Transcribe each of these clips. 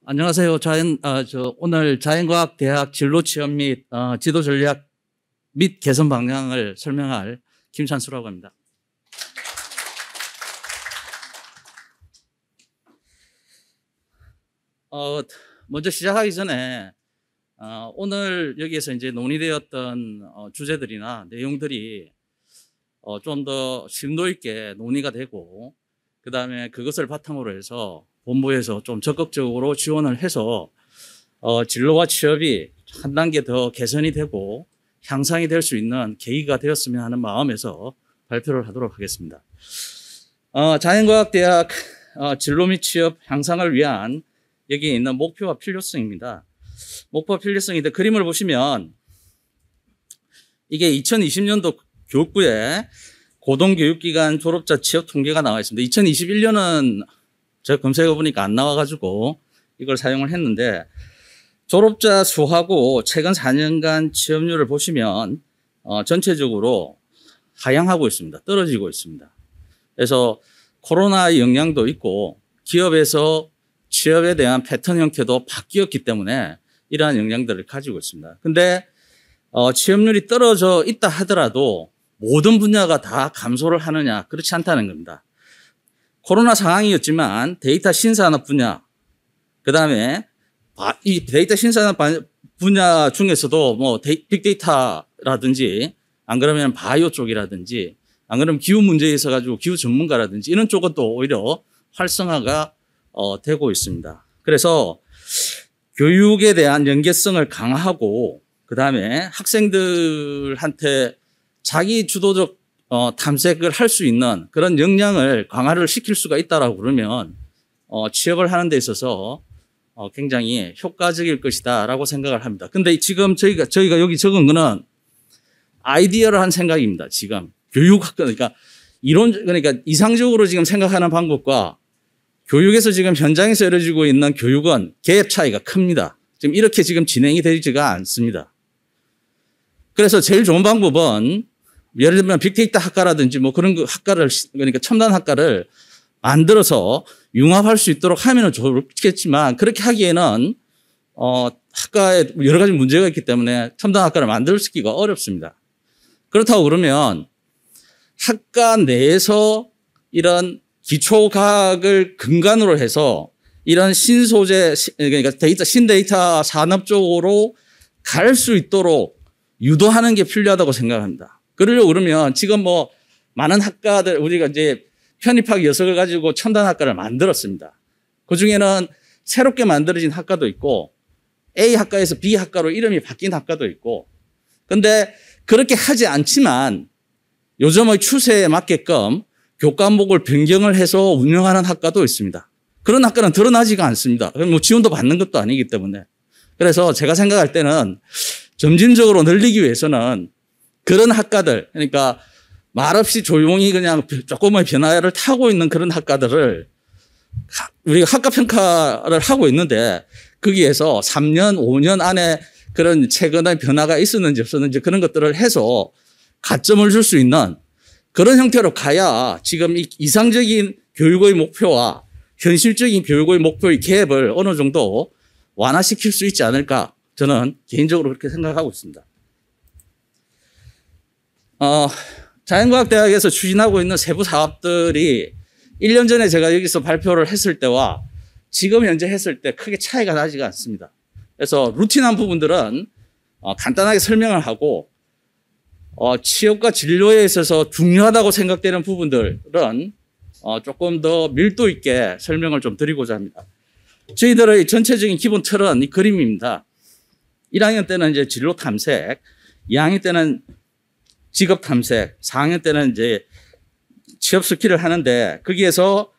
안녕하세요. 오늘 자연과학대학 진로취업 및 지도 전략 및 개선 방향을 설명할 김찬수라고 합니다. 먼저 시작하기 전에 오늘 여기에서 이제 논의되었던 주제들이나 내용들이 좀 더 심도 있게 논의가 되고, 그 다음에 그것을 바탕으로 해서 본부에서 좀 적극적으로 지원을 해서 진로와 취업이 한 단계 더 개선이 되고 향상이 될 수 있는 계기가 되었으면 하는 마음에서 발표를 하도록 하겠습니다. 자연과학대학 진로 및 취업 향상을 위한 여기에 있는 목표와 필요성입니다. 목표와 필요성인데, 그림을 보시면 이게 2020년도 교육부에 고등교육기관 졸업자 취업 통계가 나와 있습니다. 2021년은 제가 검색해 보니까 안 나와가지고 이걸 사용을 했는데, 졸업자 수하고 최근 4년간 취업률을 보시면 전체적으로 하향하고 있습니다. 떨어지고 있습니다. 그래서 코로나의 영향도 있고 기업에서 취업에 대한 패턴 형태도 바뀌었기 때문에 이러한 영향들을 가지고 있습니다. 근데 취업률이 떨어져 있다 하더라도 모든 분야가 다 감소를 하느냐, 그렇지 않다는 겁니다. 코로나 상황이었지만 데이터 신산업 분야, 그 다음에 이 데이터 신산업 분야 중에서도 뭐 빅데이터라든지, 안 그러면 바이오 쪽이라든지, 안 그러면 기후 문제에 있어 가지고 기후 전문가라든지 이런 쪽은 또 오히려 활성화가 되고 있습니다. 그래서 교육에 대한 연계성을 강화하고, 그 다음에 학생들한테 자기 주도적 탐색을 할 수 있는 그런 역량을 강화를 시킬 수가 있다라고 그러면 취업을 하는 데 있어서 굉장히 효과적일 것이다라고 생각을 합니다. 근데 지금 저희가 여기 적은 거는 아이디어를 한 생각입니다. 지금 교육학, 그러니까 그러니까 이상적으로 지금 생각하는 방법과 교육에서 지금 현장에서 이루어지고 있는 교육은 갭 차이가 큽니다. 지금 이렇게 지금 진행이 되지가 않습니다. 그래서 제일 좋은 방법은 예를 들면 빅데이터 학과라든지 뭐 그런 학과를, 그러니까 첨단 학과를 만들어서 융합할 수 있도록 하면 좋겠지만, 그렇게 하기에는 학과에 여러 가지 문제가 있기 때문에 첨단 학과를 만들기가 어렵습니다. 그렇다고 그러면 학과 내에서 이런 기초과학을 근간으로 해서 이런 신소재, 그러니까 신데이터 산업 쪽으로 갈 수 있도록 유도하는 게 필요하다고 생각합니다. 그러려고 그러면 지금 뭐 많은 학과들, 우리가 이제 편입학 녀석을 가지고 첨단 학과를 만들었습니다. 그 중에는 새롭게 만들어진 학과도 있고, A 학과에서 B 학과로 이름이 바뀐 학과도 있고, 근데 그렇게 하지 않지만 요즘의 추세에 맞게끔 교과목을 변경을 해서 운영하는 학과도 있습니다. 그런 학과는 드러나지가 않습니다. 뭐 지원도 받는 것도 아니기 때문에. 그래서 제가 생각할 때는 점진적으로 늘리기 위해서는 그런 학과들, 그러니까 말없이 조용히 그냥 조금의 변화를 타고 있는 그런 학과들을 우리가 학과 평가를 하고 있는데, 거기에서 3년, 5년 안에 그런 최근의 변화가 있었는지 없었는지 그런 것들을 해서 가점을 줄 수 있는 그런 형태로 가야 지금 이 이상적인 교육의 목표와 현실적인 교육의 목표의 갭을 어느 정도 완화시킬 수 있지 않을까, 저는 개인적으로 그렇게 생각하고 있습니다. 자연과학대학에서 추진하고 있는 세부 사업들이 1년 전에 제가 여기서 발표를 했을 때와 지금 현재 했을 때 크게 차이가 나지가 않습니다. 그래서 루틴한 부분들은 간단하게 설명을 하고, 취업과 진로에 있어서 중요하다고 생각되는 부분들은 조금 더 밀도 있게 설명을 좀 드리고자 합니다. 저희들의 전체적인 기본 틀은 이 그림입니다. 1학년 때는 이제 진로 탐색, 2학년 때는 직업 탐색, 4학년 때는 이제 취업 스킬을 하는데, 거기에서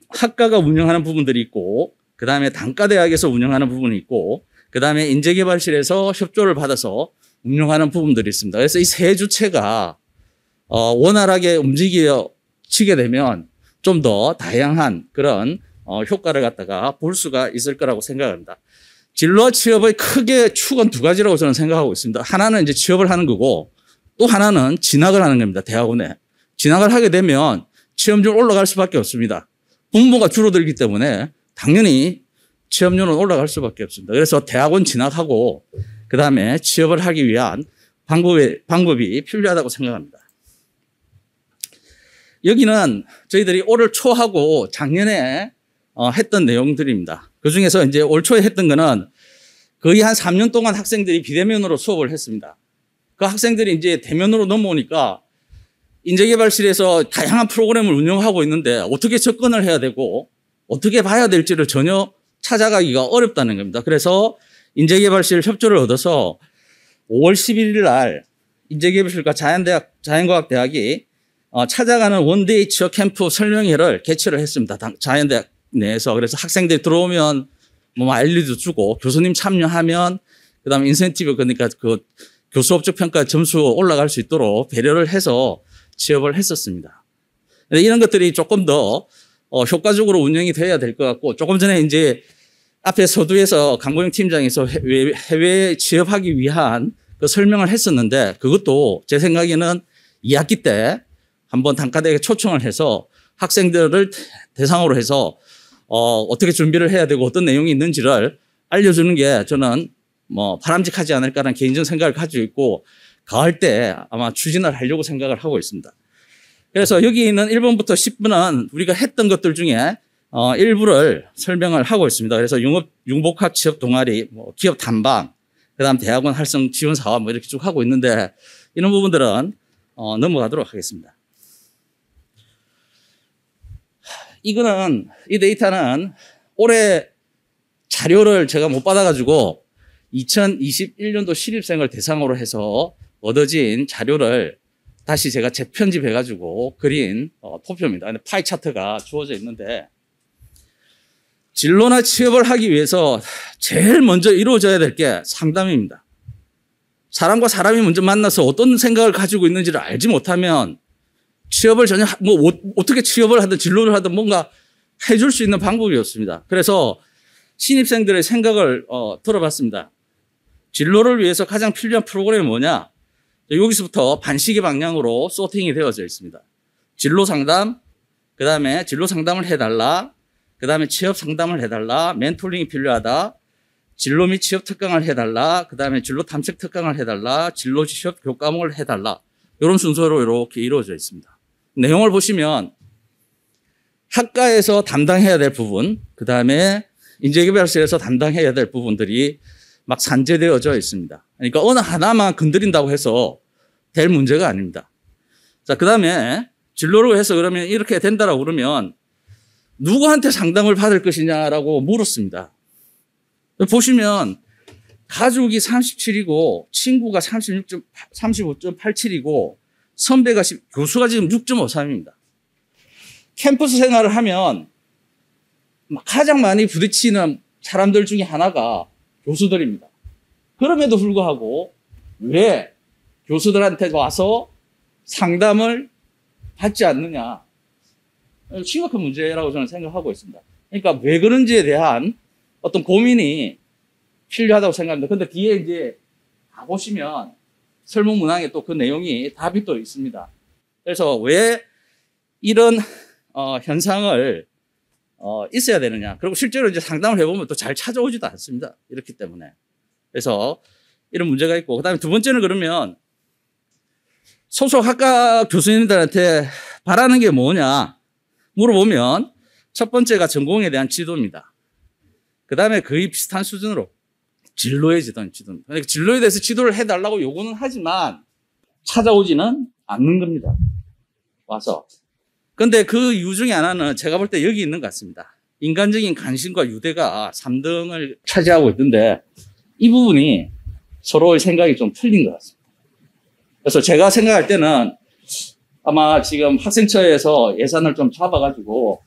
학과가 운영하는 부분들이 있고, 그 다음에 단과대학에서 운영하는 부분이 있고, 그 다음에 인재개발실에서 협조를 받아서 운영하는 부분들이 있습니다. 그래서 이 세 주체가 원활하게 움직이게 되면 좀 더 다양한 그런 효과를 갖다가 볼 수가 있을 거라고 생각합니다. 진로와 취업의 크게 축은 두 가지라고 저는 생각하고 있습니다. 하나는 이제 취업을 하는 거고, 또 하나는 진학을 하는 겁니다. 대학원에. 진학을 하게 되면 취업률 올라갈 수밖에 없습니다. 분모가 줄어들기 때문에 당연히 취업률은 올라갈 수밖에 없습니다. 그래서 대학원 진학하고 그 다음에 취업을 하기 위한 방법이 필요하다고 생각합니다. 여기는 저희들이 올해 초하고 작년에 했던 내용들입니다. 그 중에서 이제 올 초에 했던 거는 거의 한 3년 동안 학생들이 비대면으로 수업을 했습니다. 그 학생들이 이제 대면으로 넘어오니까 인재개발실에서 다양한 프로그램을 운영하고 있는데 어떻게 접근을 해야 되고 어떻게 봐야 될지를 전혀 찾아가기가 어렵다는 겁니다. 그래서 인재개발실 협조를 얻어서 5월 11일 날 인재개발실과 자연과학대학이 찾아가는 원데이 취업 캠프 설명회를 개최를 했습니다. 자연대학 내에서. 그래서 학생들이 들어오면 뭐 알리도 주고 교수님 참여하면 그다음에 인센티브 그러니까 그 교수 업적 평가 점수 올라갈 수 있도록 배려를 해서 취업을 했었습니다. 이런 것들이 조금 더 효과적으로 운영이 돼야 될 것 같고 조금 전에 이제 앞에 서두에서 강보영 팀장에서 해외에 취업하기 위한 그 설명을 했었는데 그것도 제 생각에는 2학기 때 한번 단과대학에 초청을 해서 학생들을 대상으로 해서 어떻게 준비를 해야 되고 어떤 내용이 있는지를 알려주는 게 저는 뭐 바람직하지 않을까라는 개인적인 생각을 가지고 있고 가을 때 아마 추진을 하려고 생각을 하고 있습니다. 그래서 여기 있는 1번부터 10번은 우리가 했던 것들 중에 일부를 설명을 하고 있습니다. 그래서 융복합 취업 동아리, 뭐 기업 탐방, 그다음 대학원 활성 지원 사업 뭐 이렇게 쭉 하고 있는데 이런 부분들은 넘어가도록 하겠습니다. 이 데이터는 올해 자료를 제가 못 받아가지고 2021년도 신입생을 대상으로 해서 얻어진 자료를 다시 제가 재편집해가지고 그린 토표입니다. 파이 차트가 주어져 있는데 진로나 취업을 하기 위해서 제일 먼저 이루어져야 될 게 상담입니다. 사람과 사람이 먼저 만나서 어떤 생각을 가지고 있는지를 알지 못하면 취업을 전혀 어떻게 취업을 하든 진로를 하든 뭔가 해줄 수 있는 방법이 없습니다. 그래서 신입생들의 생각을 들어봤습니다. 진로를 위해서 가장 필요한 프로그램이 뭐냐? 여기서부터 반시계 방향으로 소팅이 되어져 있습니다. 진로 상담, 그 다음에 진로 상담을 해달라, 그 다음에 취업 상담을 해달라, 멘토링이 필요하다, 진로 및 취업 특강을 해달라, 그 다음에 진로 탐색 특강을 해달라, 진로 취업 교과목을 해달라. 이런 순서로 이렇게 이루어져 있습니다. 내용을 보시면 학과에서 담당해야 될 부분, 그 다음에 인재개발실에서 담당해야 될 부분들이 막 산재되어져 있습니다. 그러니까 어느 하나만 건드린다고 해서 될 문제가 아닙니다. 자, 그 다음에 진로로 해서 그러면 이렇게 된다라고 그러면 누구한테 상담을 받을 것이냐라고 물었습니다. 보시면 가족이 37이고 친구가 35.87이고 선배가 교수가 지금 6.53입니다. 캠퍼스 생활을 하면 가장 많이 부딪히는 사람들 중에 하나가 교수들입니다. 그럼에도 불구하고 왜 교수들한테 와서 상담을 받지 않느냐. 심각한 문제라고 저는 생각하고 있습니다. 그러니까 왜 그런지에 대한 어떤 고민이 필요하다고 생각합니다. 그런데 뒤에 이제 가보시면 설문 문항에 또 그 내용이 답이 또 있습니다. 그래서 왜 이런 현상을 있어야 되느냐. 그리고 실제로 이제 상담을 해보면 또 잘 찾아오지도 않습니다. 이렇기 때문에. 그래서 이런 문제가 있고. 그 다음에 두 번째는 그러면 소속 학과 교수님들한테 바라는 게 뭐냐 물어보면 첫 번째가 전공에 대한 지도입니다. 그 다음에 거의 비슷한 수준으로 진로에 대한 지도입니다. 그러니까 진로에 대해서 지도를 해달라고 요구는 하지만 찾아오지는 않는 겁니다. 와서. 근데 그 이유 중에 하나는 제가 볼 때 여기 있는 것 같습니다. 인간적인 관심과 유대가 3등을 차지하고 있는데 이 부분이 서로의 생각이 좀 틀린 것 같습니다. 그래서 제가 생각할 때는 아마 지금 학생처에서 예산을 좀 잡아가지고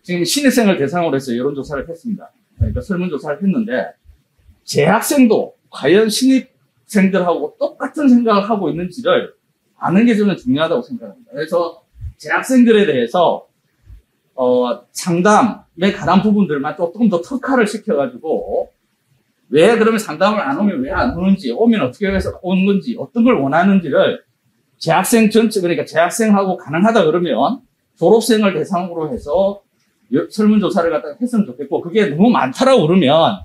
지금 신입생을 대상으로 해서 여론조사를 했습니다. 그러니까 설문조사를 했는데 재학생도 과연 신입생들하고 똑같은 생각을 하고 있는지를 아는 게 저는 중요하다고 생각합니다. 그래서 재학생들에 대해서 상담에 관한 부분들만 조금 더 특화를 시켜가지고 왜 그러면 상담을 안 오면 왜 안 오는지, 오면 어떻게 해서 오는 건지, 어떤 걸 원하는지를 재학생 전체, 그러니까 재학생하고 가능하다 그러면 졸업생을 대상으로 해서 설문조사를 갖다가 했으면 좋겠고, 그게 너무 많다라고 그러면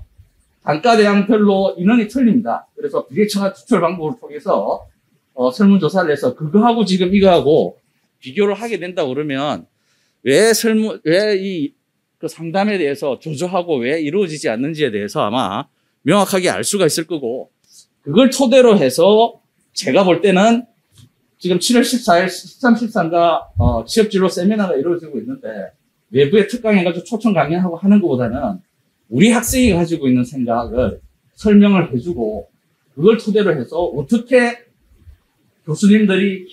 단가 대항별로 인원이 틀립니다. 그래서 비례처가 추출 방법을 통해서 설문조사를 해서 그거하고 지금 이거하고 비교를 하게 된다고 그러면 왜 그 상담에 대해서 조조하고 왜 이루어지지 않는지에 대해서 아마 명확하게 알 수가 있을 거고, 그걸 토대로 해서 제가 볼 때는 지금 7월 14일, 13, 14인가 취업진로 세미나가 이루어지고 있는데 외부에 특강해가지고 초청 강연하고 하는 것보다는 우리 학생이 가지고 있는 생각을 설명을 해주고 그걸 토대로 해서 어떻게 교수님들이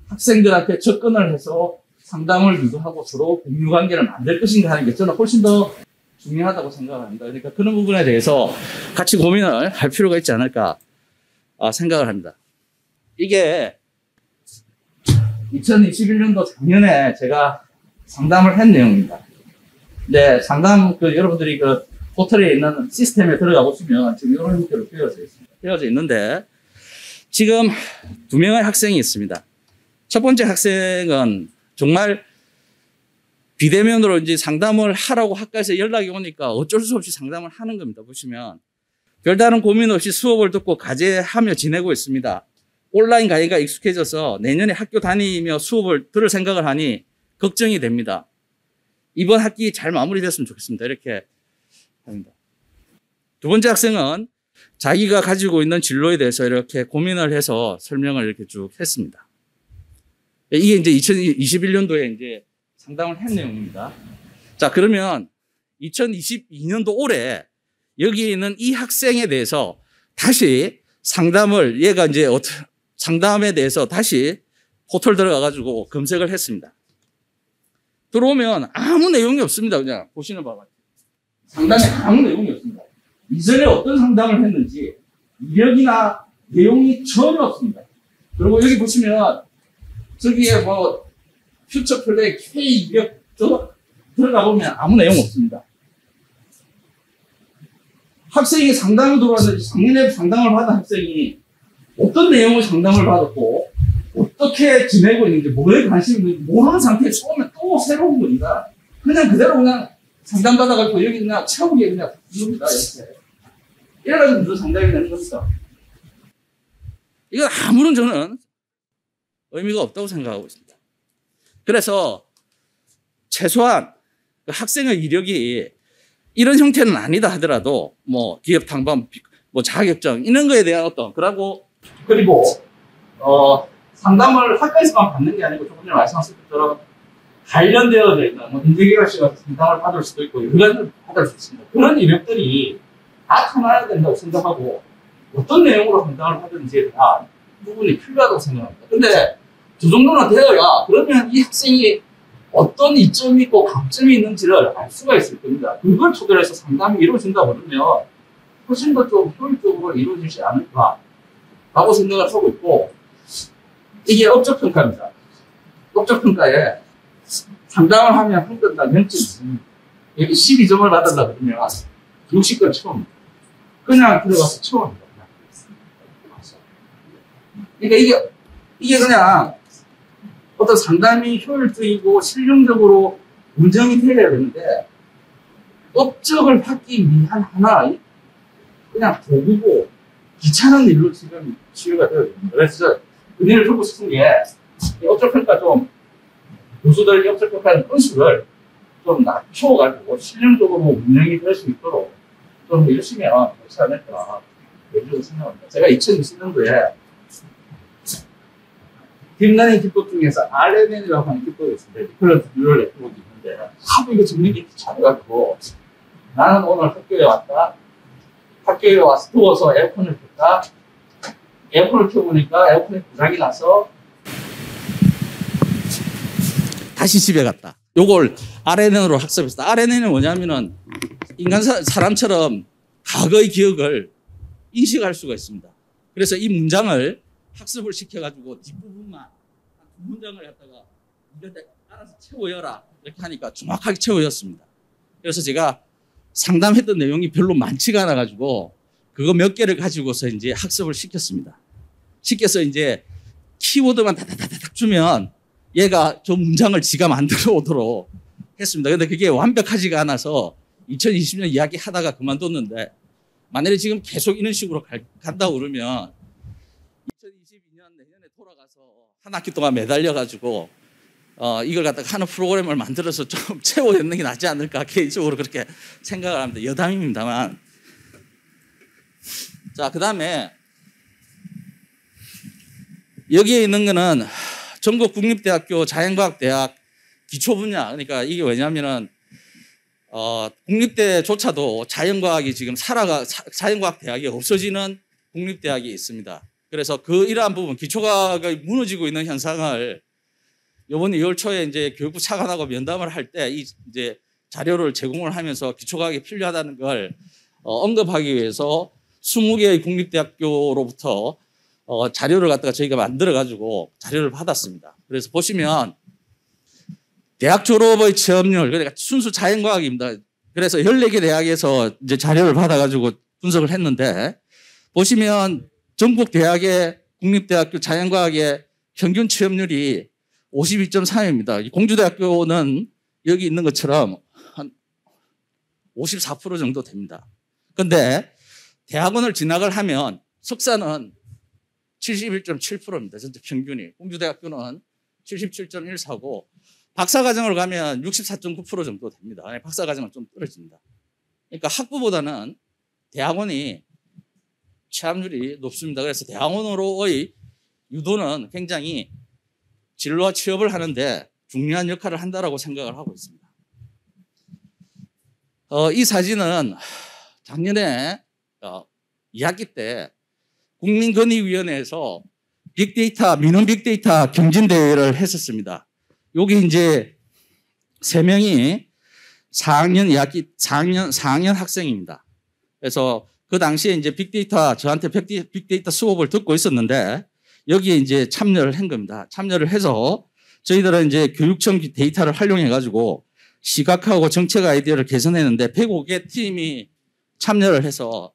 학생들한테 접근을 해서 상담을 유도하고 서로 공유관계를 만들 것인가 하는 게 저는 훨씬 더 중요하다고 생각합니다. 그러니까 그런 부분에 대해서 같이 고민을 할 필요가 있지 않을까 생각을 합니다. 이게 2021년도 작년에 제가 상담을 한 내용입니다. 네, 상담 여러분들이 포털에 있는 시스템에 들어가 보시면 지금 이런 형태로 되어져 있습니다. 되어져 있는데 지금 2명의 학생이 있습니다. 첫 번째 학생은 정말 비대면으로 이제 상담을 하라고 학과에서 연락이 오니까 어쩔 수 없이 상담을 하는 겁니다. 보시면 별다른 고민 없이 수업을 듣고 과제하며 지내고 있습니다. 온라인 강의가 익숙해져서 내년에 학교 다니며 수업을 들을 생각을 하니 걱정이 됩니다. 이번 학기 잘 마무리됐으면 좋겠습니다. 이렇게 합니다. 두 번째 학생은 자기가 가지고 있는 진로에 대해서 이렇게 고민을 해서 설명을 이렇게 쭉 했습니다. 이게 이제 2021년도에 이제 상담을 한 내용입니다. 자, 그러면 2022년도 올해 여기 있는 이 학생에 대해서 다시 상담을 상담에 대해서 다시 포털 들어가가지고 검색을 했습니다. 들어오면 아무 내용이 없습니다. 그냥 보시는 바와 같이. 상담에 아무 내용이 없습니다. 이전에 어떤 상담을 했는지 이력이나 내용이 전혀 없습니다. 그리고 여기 보시면 저기에 퓨처 플레이 K 이력 들어가 보면 아무 내용 없습니다. 학생이 상담을 들어왔는데 작년에 상담을 받은 학생이 어떤 내용을 상담을 받았고 어떻게 지내고 있는지 뭐에 관심이 있는지 모르는 상태에 처음에 또 새로운 겁니다. 그냥 그대로 그냥 상담받아가지고 여기 그냥 채우기에 그냥 누릅니다. 이렇게. 이래가지고 무슨 상담이 되는 겁니다. 이건 아무런 저는 의미가 없다고 생각하고 있습니다. 그래서 최소한 그 학생의 이력이 이런 형태는 아니다 하더라도 기업 탐방, 자격증 이런 거에 대한 그리고 상담을 학과에서만 받는 게 아니고 조금 전에 말씀하신 것처럼 관련되어 있는 인재개발 씨가 상담을 받을 수도 있고 여러 가지를 받을 수 있습니다. 그런 이력들이 다 나타나야 된다고 생각하고 어떤 내용으로 상담을 받는지에 대한 부분이 필요하다고 생각합니다. 근데 저 정도는 되어야 그러면 이 학생이 어떤 이점이 있고 강점이 있는지를 알 수가 있을 겁니다. 그걸 토대로 해서 상담이 이루어진다 그러면 훨씬 더 좀 효율적으로 이루어지지 않을까라고 생각을 하고 있고, 이게 업적평가입니다. 업적평가에 상담을 하면 한 건당 0.2, 여기 12점을 받으려 그러면 60건 처음입니다. 그냥 들어가서 처음입니다. 그러니까 이게 그냥 어떤 상담이 효율적이고 실용적으로 운영이 되어야 되는데 업적을 받기 위한 하나의 그냥 도구고 귀찮은 일로 지금 치유가 되어야 됩니다. 그래서 은혜를 주고 싶은 게 업적평가 교수들이 업적평가하는 건수를 좀 낮춰가지고 실용적으로 운영이 될 수 있도록 좀 열심히 하면 좋지 않을까 이렇게 생각합니다. 제가 2020년도에 딥러닝 기법 중에서 RNN이라고 하는 기법이 있습니다. 리커런트 뉴럴 네트워크 있는데 하도 이거 정리기 잘해가지고 나는 오늘 학교에 왔다. 학교에 와서 더워서 에어컨을 켰다. 에어컨을 켜보니까 에어컨이 고장이 나서 다시 집에 갔다. 요걸 RNN으로 학습했다. RNN은 뭐냐면은 사람처럼 과거의 기억을 인식할 수가 있습니다. 그래서 이 문장을 학습을 시켜가지고 뒷부분만 한 2문장을 갖다가 이런데 알아서 채워여라 이렇게 하니까 정확하게 채워졌습니다. 그래서 제가 상담했던 내용이 별로 많지가 않아가지고 그거 몇 개를 가지고서 이제 학습을 시켰습니다. 시켜서 이제 키워드만 다다다닥 주면 얘가 저 문장을 지가 만들어 오도록 했습니다. 근데 그게 완벽하지가 않아서 2020년 이야기 하다가 그만뒀는데 만약에 지금 계속 이런 식으로 간다고 그러면 2022년 내년에 돌아가서 한 학기 동안 매달려가지고 이걸 갖다가 하는 프로그램을 만들어서 좀 채워내는 게 낫지 않을까 개인적으로 그렇게 생각을 합니다. 여담입니다만. 자, 그 다음에 여기에 있는 거는 전국 국립대학교 자연과학대학 기초 분야. 그러니까 이게 왜냐하면은 국립대조차도 자연과학이 지금 자연과학 대학이 없어지는 국립대학이 있습니다. 그래서 그 이러한 부분 기초과학이 무너지고 있는 현상을 이번 2월 초에 이제 교육부 차관하고 면담을 할 때 이제 자료를 제공을 하면서 기초과학이 필요하다는 걸 언급하기 위해서 20개의 국립대학교로부터 자료를 갖다가 저희가 만들어 가지고 자료를 받았습니다. 그래서 보시면 대학 졸업의 취업률, 그러니까 순수 자연과학입니다. 그래서 14개 대학에서 이제 자료를 받아가지고 분석을 했는데, 보시면 전국 대학의 국립대학교 자연과학의 평균 취업률이 52.3입니다. 공주대학교는 여기 있는 것처럼 한 54% 정도 됩니다. 그런데 대학원을 진학을 하면 석사는 71.7%입니다. 전체 평균이. 공주대학교는 77.14고, 박사과정을 가면 64.9% 정도 됩니다. 박사과정은 좀 떨어집니다. 그러니까 학부보다는 대학원이 취업률이 높습니다. 그래서 대학원으로의 유도는 굉장히 진로와 취업을 하는데 중요한 역할을 한다라고 생각을 하고 있습니다. 이 사진은 작년에 2학기 때 국민권익위원회에서 빅데이터, 민원 빅데이터 경진대회를 했었습니다. 여기 이제 3명이 4학년 학생입니다. 그래서 그 당시에 이제 저한테 빅데이터 수업을 듣고 있었는데 여기에 이제 참여를 한 겁니다. 참여를 해서 저희들은 이제 교육청 데이터를 활용해 가지고 시각화하고 정책 아이디어를 개선했는데 105개 팀이 참여를 해서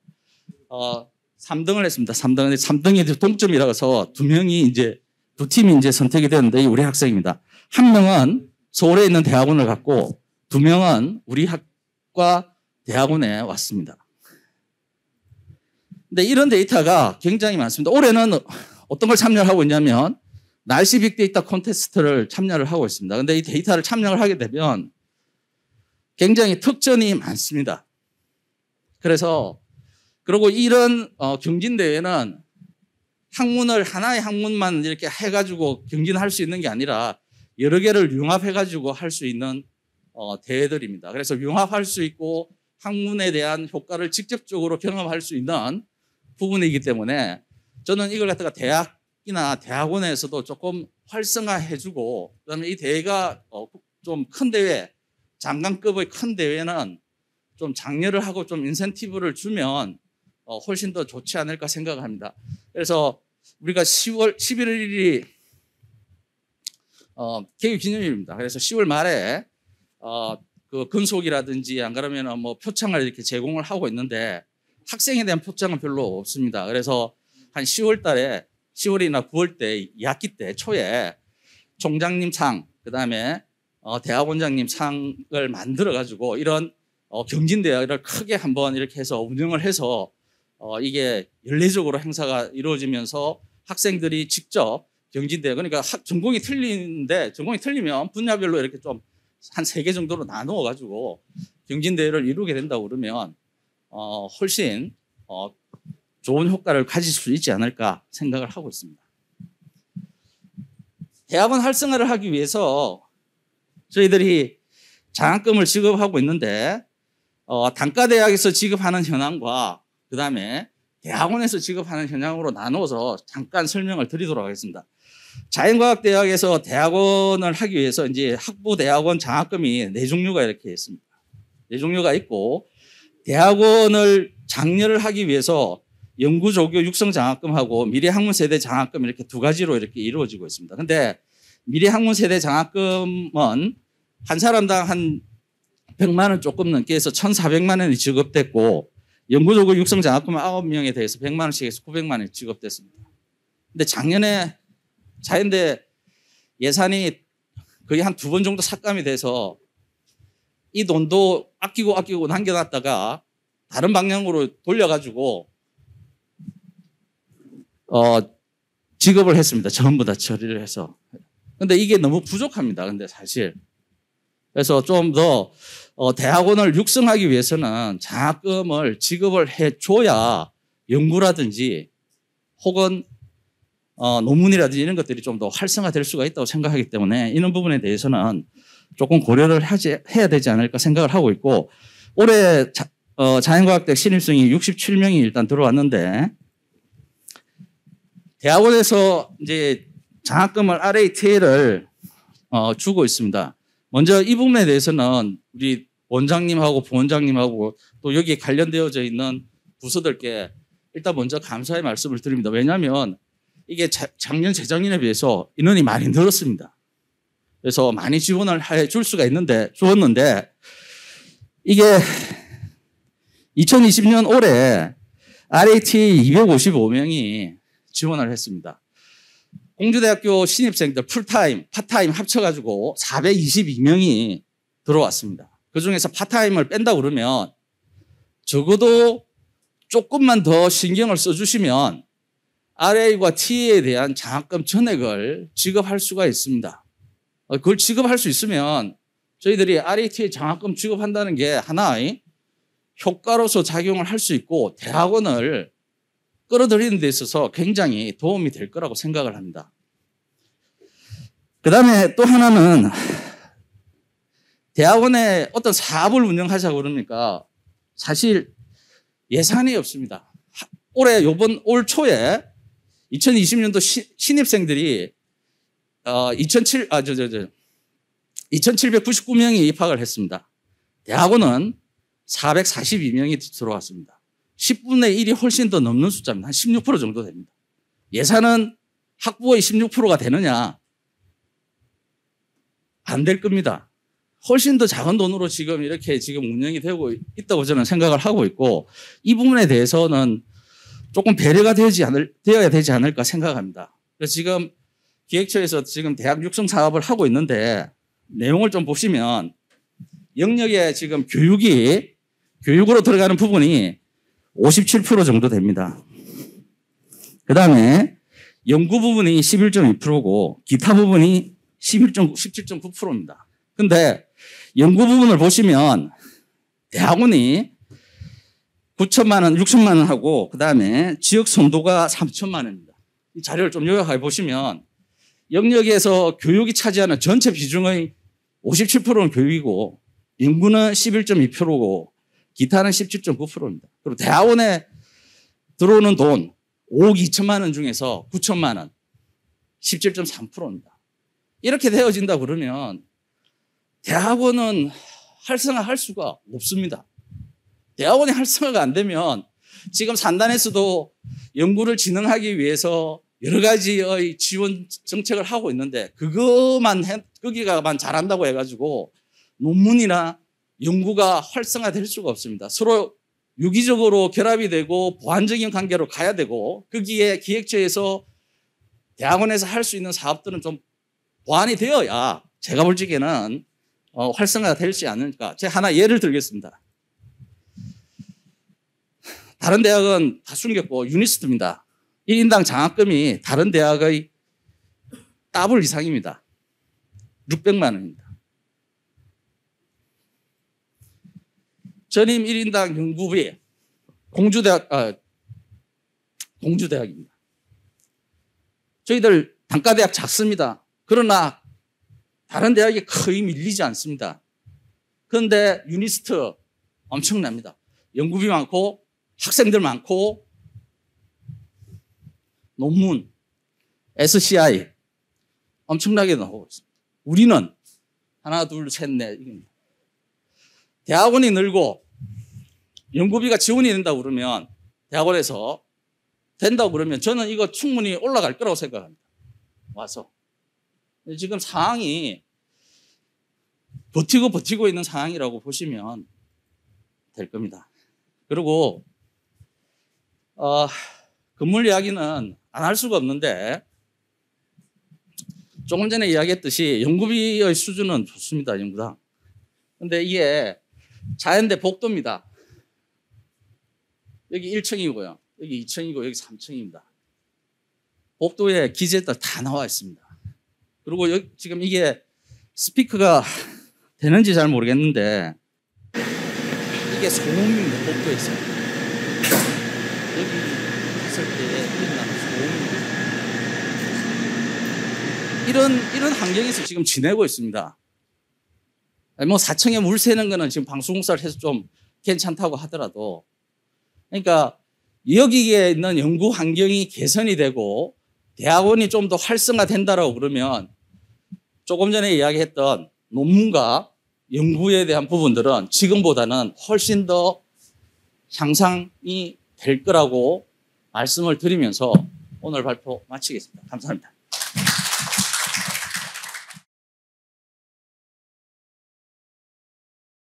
3등을 했습니다. 3등. 3등이 동점이라서 두 팀이 이제 선택이 됐는데 우리 학생입니다. 한 명은 서울에 있는 대학원을 갔고 2명은 우리 학과 대학원에 왔습니다. 근데 이런 데이터가 굉장히 많습니다. 올해는 어떤 걸 참여를 하고 있냐면 날씨 빅데이터 콘테스트를 참여를 하고 있습니다. 근데 이 데이터를 참여를 하게 되면 굉장히 특전이 많습니다. 그리고 이런 경진대회는 하나의 학문만 이렇게 해가지고 경진할 수 있는 게 아니라 여러 개를 융합해가지고 할 수 있는 대회들입니다. 그래서 융합할 수 있고 학문에 대한 효과를 직접적으로 경험할 수 있는 부분이기 때문에 저는 이걸 갖다가 대학이나 대학원에서도 조금 활성화해주고 그다음에 이 대회가 좀 큰 대회, 장관급의 큰 대회는 좀 장려를 하고 좀 인센티브를 주면 훨씬 더 좋지 않을까 생각을 합니다. 그래서 우리가 11일이 개교 기념일입니다. 그래서 10월 말에 그 근속이라든지 안 그러면 뭐 표창을 이렇게 제공을 하고 있는데 학생에 대한 표창은 별로 없습니다. 그래서 한 10월 달에 10월이나 9월 때 2학기 때 초에 총장님 상, 그다음에 대학원장님 상을 만들어 가지고 이런 경진대회를 크게 한번 이렇게 해서 운영을 해서 이게 연례적으로 행사가 이루어지면서 학생들이 직접 경진대회, 그러니까 전공이 틀리면 분야별로 이렇게 좀 한 3개 정도로 나누어 가지고 경진대회를 이루게 된다고 그러면 훨씬 좋은 효과를 가질 수 있지 않을까 생각을 하고 있습니다. 대학원 활성화를 하기 위해서 저희들이 장학금을 지급하고 있는데 단과대학에서 지급하는 현황과 그다음에 대학원에서 지급하는 현황으로 나누어서 잠깐 설명을 드리도록 하겠습니다. 자연과학대학에서 대학원을 하기 위해서 이제 학부대학원 장학금이 4종류가 이렇게 있습니다. 4종류가 있고 대학원을 장려를 하기 위해서 연구조교 육성 장학금하고 미래학문세대 장학금 이렇게 2가지로 이렇게 이루어지고 있습니다. 근데 미래학문세대 장학금은 한 사람당 한 100만 원 조금 넘게 해서 1,400만 원이 지급됐고 연구조교 육성 장학금은 9명에 대해서 100만 원씩 해서 900만 원이 지급됐습니다. 근데 작년에 자연대 예산이 거의 한 2번 정도 삭감이 돼서 이 돈도 아끼고 남겨놨다가 다른 방향으로 돌려가지고 지급을 했습니다. 전부 다 처리를 해서. 근데 이게 너무 부족합니다. 근데 사실. 그래서 좀 더 대학원을 육성하기 위해서는 장학금을 지급을 해줘야 연구라든지 혹은 논문이라든지 이런 것들이 좀 더 활성화될 수가 있다고 생각하기 때문에 이런 부분에 대해서는 조금 고려를 해야 되지 않을까 생각을 하고 있고, 올해 자연과학대 신입생이 67명이 일단 들어왔는데, 대학원에서 이제 장학금을 RAT를 주고 있습니다. 먼저 이 부분에 대해서는 우리 원장님하고 부원장님하고 또 여기에 관련되어져 있는 부서들께 일단 먼저 감사의 말씀을 드립니다. 왜냐하면 이게 작년, 재작년에 비해서 인원이 많이 늘었습니다. 그래서 많이 지원을 해줄 수가 주었는데, 이게 2020년 올해 RAT 255명이 지원을 했습니다. 공주대학교 신입생들 풀타임, 파타임 합쳐가지고 422명이 들어왔습니다. 그중에서 파타임을 뺀다 그러면 적어도 조금만 더 신경을 써주시면 RA와 TA에 대한 장학금 전액을 지급할 수가 있습니다. 그걸 지급할 수 있으면 저희들이 RAT에 장학금 지급한다는 게 하나의 효과로서 작용을 할 수 있고 대학원을 끌어들이는 데 있어서 굉장히 도움이 될 거라고 생각을 합니다. 그 다음에 또 하나는 대학원에 어떤 사업을 운영하자고 그러니까 사실 예산이 없습니다. 올 초에 2020년도 신입생들이 2,799명이 입학을 했습니다. 대학원은 442명이 들어왔습니다. 10분의 1이 훨씬 더 넘는 숫자입니다. 한 16% 정도 됩니다. 예산은 학부의 16%가 되느냐? 안 될 겁니다. 훨씬 더 작은 돈으로 이렇게 운영이 되고 있다고 저는 생각을 하고 있고, 이 부분에 대해서는 조금 배려가 되어야 되지 않을까 생각합니다. 그래서 지금 기획처에서 지금 대학 육성 사업을 하고 있는데 내용을 좀 보시면 영역에 지금 교육으로 들어가는 부분이 57% 정도 됩니다. 그 다음에 연구 부분이 11.2%고 기타 부분이 17.9%입니다. 근데 연구 부분을 보시면 대학원이 9천만 원, 6천만 원 하고 그 다음에 지역 선도가 3천만 원입니다. 이 자료를 좀 요약해 보시면 영역에서 교육이 차지하는 전체 비중의 57%는 교육이고 연구는 11.2%고 기타는 17.9%입니다. 그리고 대학원에 들어오는 돈 5억 2천만 원 중에서 9천만 원, 17.3%입니다. 이렇게 되어진다 그러면 대학원은 활성화할 수가 없습니다. 대학원이 활성화가 안 되면 지금 산단에서도 연구를 진행하기 위해서 여러 가지의 지원 정책을 하고 있는데 거기가만 잘한다고 해가지고 논문이나 연구가 활성화될 수가 없습니다. 서로 유기적으로 결합이 되고 보완적인 관계로 가야 되고 거기에 기획처에서 대학원에서 할 수 있는 사업들은 좀 보완이 되어야 제가 볼 적에는 활성화가 되지 않을까. 제가 하나 예를 들겠습니다. 다른 대학은 다 숨겼고 유니스트입니다. 1인당 장학금이 다른 대학의 더블 이상입니다. 600만 원입니다. 전임 1인당 연구비 공주대학입니다. 저희들 단과대학 작습니다. 그러나 다른 대학이 거의 밀리지 않습니다. 그런데 유니스트 엄청납니다. 연구비 많고 학생들 많고 논문, SCI 엄청나게 나오고 있습니다. 우리는 하나, 둘, 셋, 넷 이깁니다. 대학원이 늘고 연구비가 지원이 된다고 그러면 대학원에서 된다고 그러면 저는 이거 충분히 올라갈 거라고 생각합니다. 와서. 지금 상황이 버티고 있는 상황이라고 보시면 될 겁니다. 그리고 건물 이야기는 안 할 수가 없는데 조금 전에 이야기했듯이 연구비의 수준은 좋습니다. 연구당. 근데 이게 자연대 복도입니다. 여기 1층이고요. 여기 2층이고 여기 3층입니다. 복도에 기재들 다 나와 있습니다. 그리고 여기 지금 이게 스피커가 되는지 잘 모르겠는데 이게 소음입니다. 복도에서. 여기 갔을 때 나는 소음입니다. 이런 환경에서 지금 지내고 있습니다. 뭐 4층에 물 새는 거는 지금 방수공사를 해서 좀 괜찮다고 하더라도, 그러니까 여기에 있는 연구 환경이 개선이 되고 대학원이 좀 더 활성화된다라고 그러면 조금 전에 이야기했던 논문과 연구에 대한 부분들은 지금보다는 훨씬 더 향상이 될 거라고 말씀을 드리면서 오늘 발표 마치겠습니다. 감사합니다.